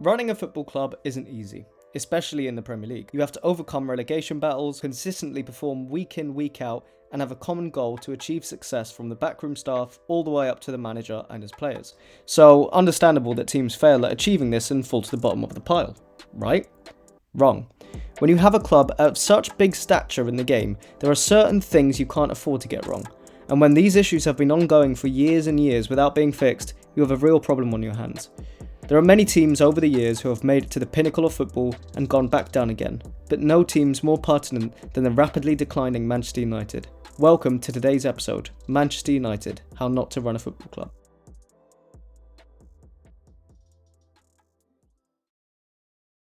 Running a football club isn't easy, especially in the Premier League. You have to overcome relegation battles, consistently perform week in, week out, and have a common goal to achieve success from the backroom staff all the way up to the manager and his players. So, understandable that teams fail at achieving this and fall to the bottom of the pile, right? Wrong. When you have a club of such big stature in the game, there are certain things you can't afford to get wrong. And when these issues have been ongoing for years and years without being fixed, you have a real problem on your hands. There are many teams over the years who have made it to the pinnacle of football and gone back down again, but no teams more pertinent than the rapidly declining Manchester United. Welcome to today's episode, Manchester United, How Not to Run a Football Club.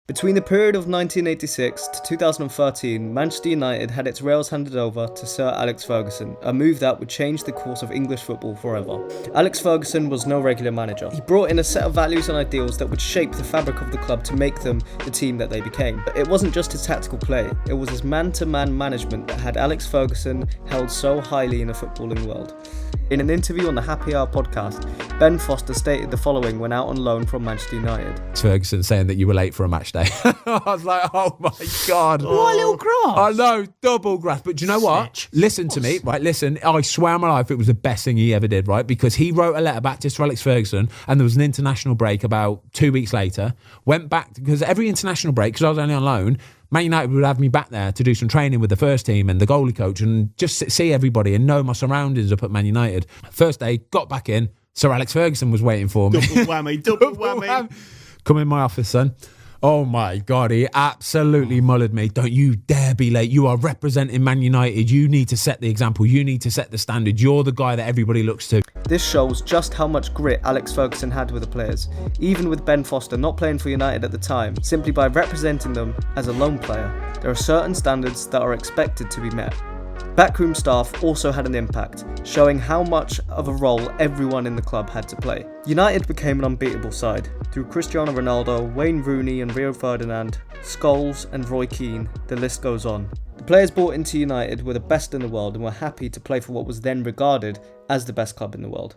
Between the period of 1986 to 2013, Manchester United had its rails handed over to Sir Alex Ferguson, a move that would change the course of English football forever. Alex Ferguson was no regular manager. He brought in a set of values and ideals that would shape the fabric of the club to make them the team that they became. But it wasn't just his tactical play, it was his man-to-man management that had Alex Ferguson held so highly in the footballing world. In an interview on the Happy Hour podcast, Ben Foster stated the following when out on loan from Manchester United. Ferguson saying that you were late for a match day. I was like, oh my God. What a little grass. I know, double grass. But do you know what? Listen to me, right? Listen, I swear on my life it was the best thing he ever did, right? Because he wrote a letter back to Sir Alex Ferguson and there was an international break about 2 weeks later. Went back, because every international break, because I was only on loan, Man United would have me back there to do some training with the first team and the goalie coach and just see everybody and know my surroundings up at Man United. First day, got back in, Sir Alex Ferguson was waiting for me. Double whammy. Come in my office, son. Oh my God, he absolutely mullered me. Don't you dare be late. You are representing Man United. You need to set the example. You need to set the standard. You're the guy that everybody looks to. This shows just how much grit Alex Ferguson had with the players, even with Ben Foster not playing for United at the time. Simply by representing them as a lone player, there are certain standards that are expected to be met. Backroom staff also had an impact, showing how much of a role everyone in the club had to play. United became an unbeatable side. Through Cristiano Ronaldo, Wayne Rooney and Rio Ferdinand, Scholes and Roy Keane, the list goes on. The players brought into United were the best in the world and were happy to play for what was then regarded as the best club in the world.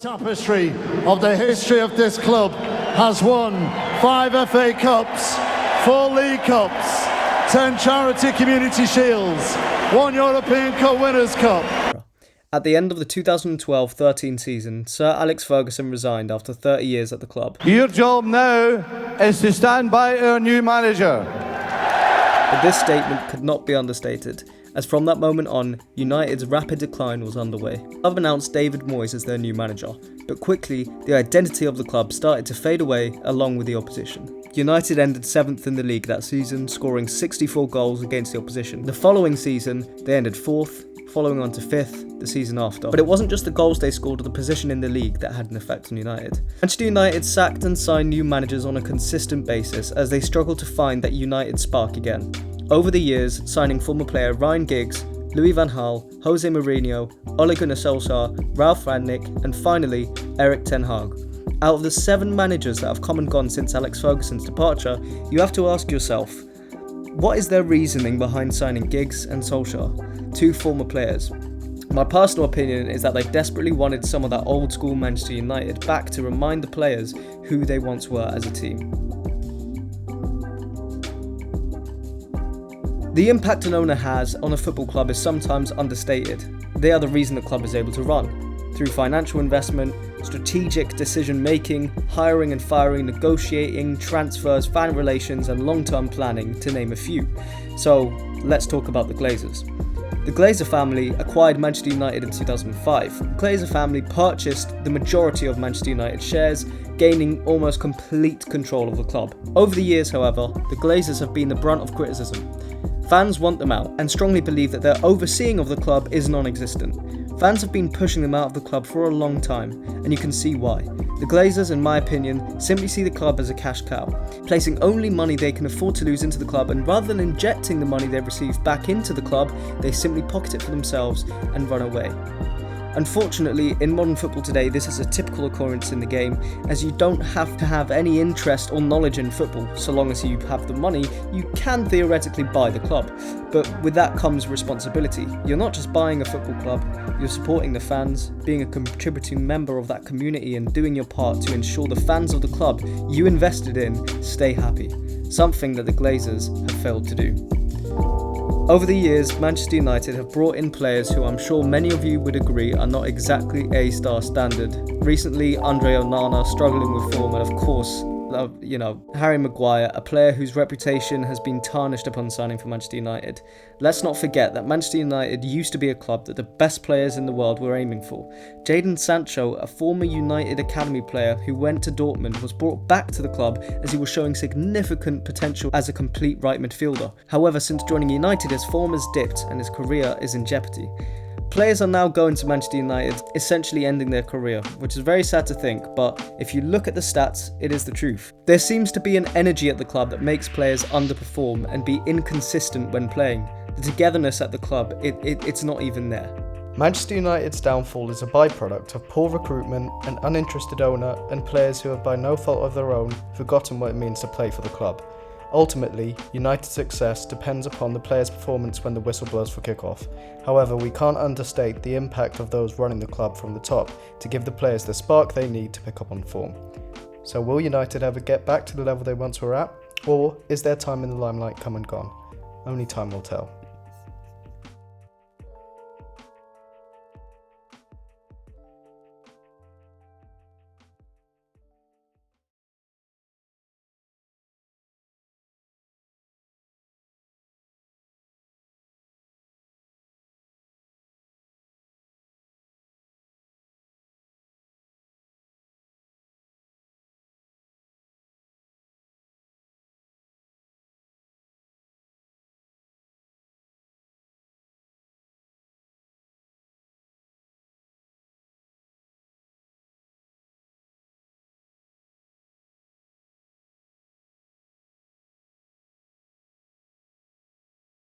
Tapestry of the history of this club has won 5 FA Cups, 4 League Cups, 10 Charity Community Shields, 1 European Cup Winners' Cup. At the end of the 2012-13 season, Sir Alex Ferguson resigned after 30 years at the club. Your job now is to stand by our new manager. But this statement could not be understated, as from that moment on, United's rapid decline was underway. The club announced David Moyes as their new manager, but quickly the identity of the club started to fade away along with the opposition. United ended 7th in the league that season, scoring 64 goals against the opposition. The following season, they ended 4th, following on to 5th the season after. But it wasn't just the goals they scored or the position in the league that had an effect on United. Manchester United sacked and signed new managers on a consistent basis as they struggled to find that United spark again. Over the years, signing former player Ryan Giggs, Louis van Gaal, Jose Mourinho, Ole Gunnar Solskjaer, Ralf Rangnick, and finally, Erik ten Hag. Out of the 7 managers that have come and gone since Alex Ferguson's departure, you have to ask yourself, what is their reasoning behind signing Giggs and Solskjaer, 2 former players? My personal opinion is that they desperately wanted some of that old school Manchester United back to remind the players who they once were as a team. The impact an owner has on a football club is sometimes understated. They are the reason the club is able to run. Through financial investment, strategic decision making, hiring and firing, negotiating, transfers, fan relations and long-term planning, to name a few. So let's talk about the Glazers. The Glazer family acquired Manchester United in 2005. The Glazer family purchased the majority of Manchester United shares, gaining almost complete control of the club. Over the years, however, the Glazers have been the brunt of criticism. Fans want them out and strongly believe that their overseeing of the club is non-existent. Fans have been pushing them out of the club for a long time, and you can see why. The Glazers, in my opinion, simply see the club as a cash cow, placing only money they can afford to lose into the club, and rather than injecting the money they receive back into the club, they simply pocket it for themselves and run away. Unfortunately, in modern football today, this is a typical occurrence in the game, as you don't have to have any interest or knowledge in football. So long as you have the money, you can theoretically buy the club. But with that comes responsibility. You're not just buying a football club, you're supporting the fans, being a contributing member of that community and doing your part to ensure the fans of the club you invested in stay happy, something that the Glazers have failed to do. Over the years, Manchester United have brought in players who I'm sure many of you would agree are not exactly A-star standard. Recently, Andre Onana struggling with form, and of course, Harry Maguire, a player whose reputation has been tarnished upon signing for Manchester United. Let's not forget that Manchester United used to be a club that the best players in the world were aiming for. Jadon Sancho, a former United Academy player who went to Dortmund, was brought back to the club as he was showing significant potential as a complete right midfielder. However, since joining United, his form has dipped and his career is in jeopardy. Players are now going to Manchester United, essentially ending their career, which is very sad to think, but if you look at the stats, it is the truth. There seems to be an energy at the club that makes players underperform and be inconsistent when playing. The togetherness at the club, it's not even there. Manchester United's downfall is a byproduct of poor recruitment, an uninterested owner, and players who have by no fault of their own forgotten what it means to play for the club. Ultimately, United's success depends upon the players' performance when the whistle blows for kickoff. However, we can't understate the impact of those running the club from the top to give the players the spark they need to pick up on form. So will United ever get back to the level they once were at? Or is their time in the limelight come and gone? Only time will tell.